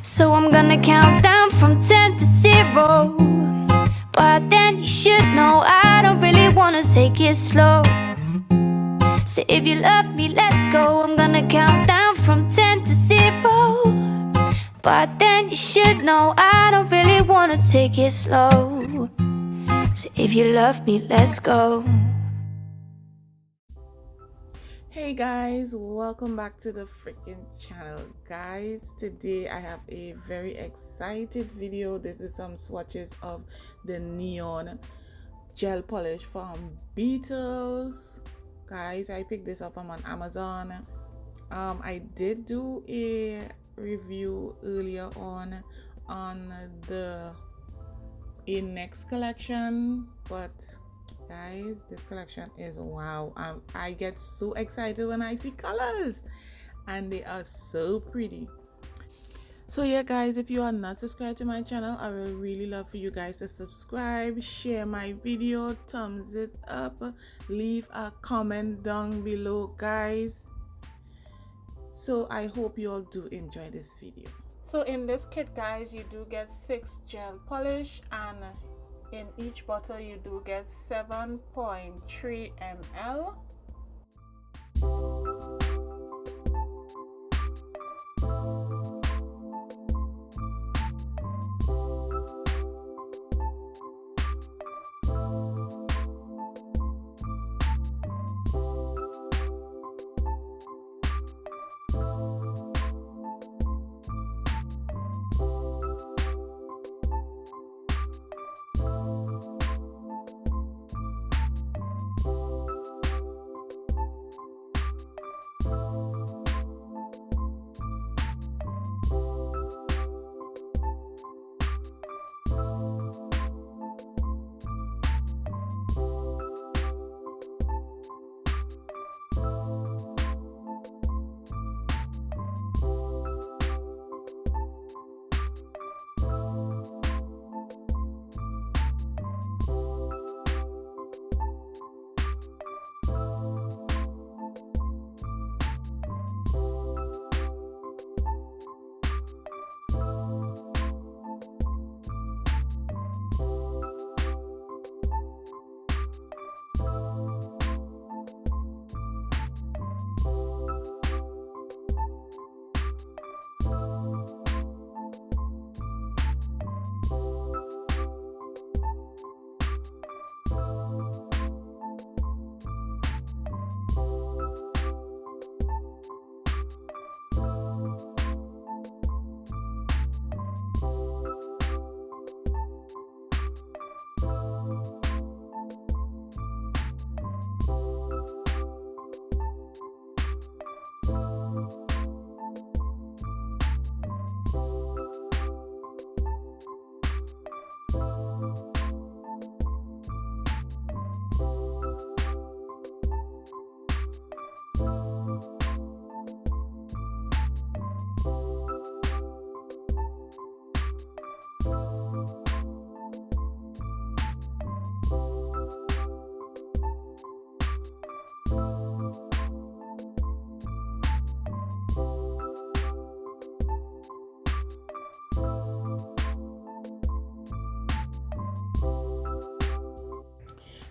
So I'm gonna count down from 10 to 0. But then you should know I don't really wanna take it slow. So if you love me, let's go. I'm gonna count down from 10 to 0. But then you should know I don't really wanna take it slow. So if you love me, let's go. Hey guys, welcome back to the freaking channel. Guys, today I have a very excited video. This is some swatches of the neon gel polish from Beetles. Guys, I picked this up on Amazon. I did do a review earlier on the next collection, but guys, this collection is wow. I get so excited when I see colors, and they are so pretty. So yeah guys, if you are not subscribed to my channel, I will really love for you guys to subscribe, share my video, thumbs it up, leave a comment down below guys. So I hope you all do enjoy this video. So in this kit guys, you do get 6 gel polish, and in each bottle you do get 7.3 ml.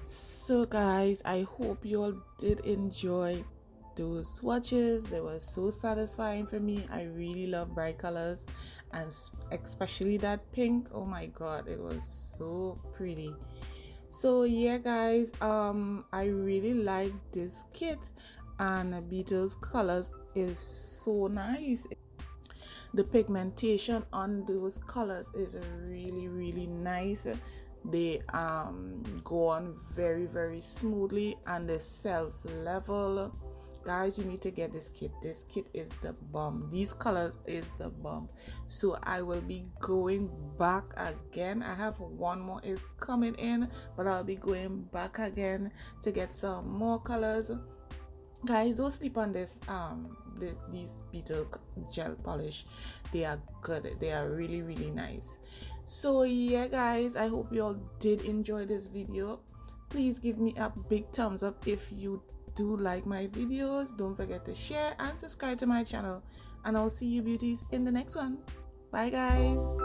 So guys, I hope you all did enjoy those swatches. They were so satisfying for me. I really love bright colors, and especially that pink. Oh my god, it was so pretty. So yeah guys, I really like this kit, and Beetles colors is so nice. The pigmentation on those colors is really nice. They go on very smoothly, and they self-level. Guys, you need to get this kit. This kit is the bomb. These colors is the bomb. So I will be going back again. I have one more is coming in, but I'll be going back again to get some more colors. Guys, don't sleep on this these Beetle gel polish. They are good. They are really nice. So yeah guys, I hope you all did enjoy this video. Please give me a big thumbs up if you do like my videos. Don't forget to share and subscribe to my channel, and I'll see you beauties in the next one. Bye guys.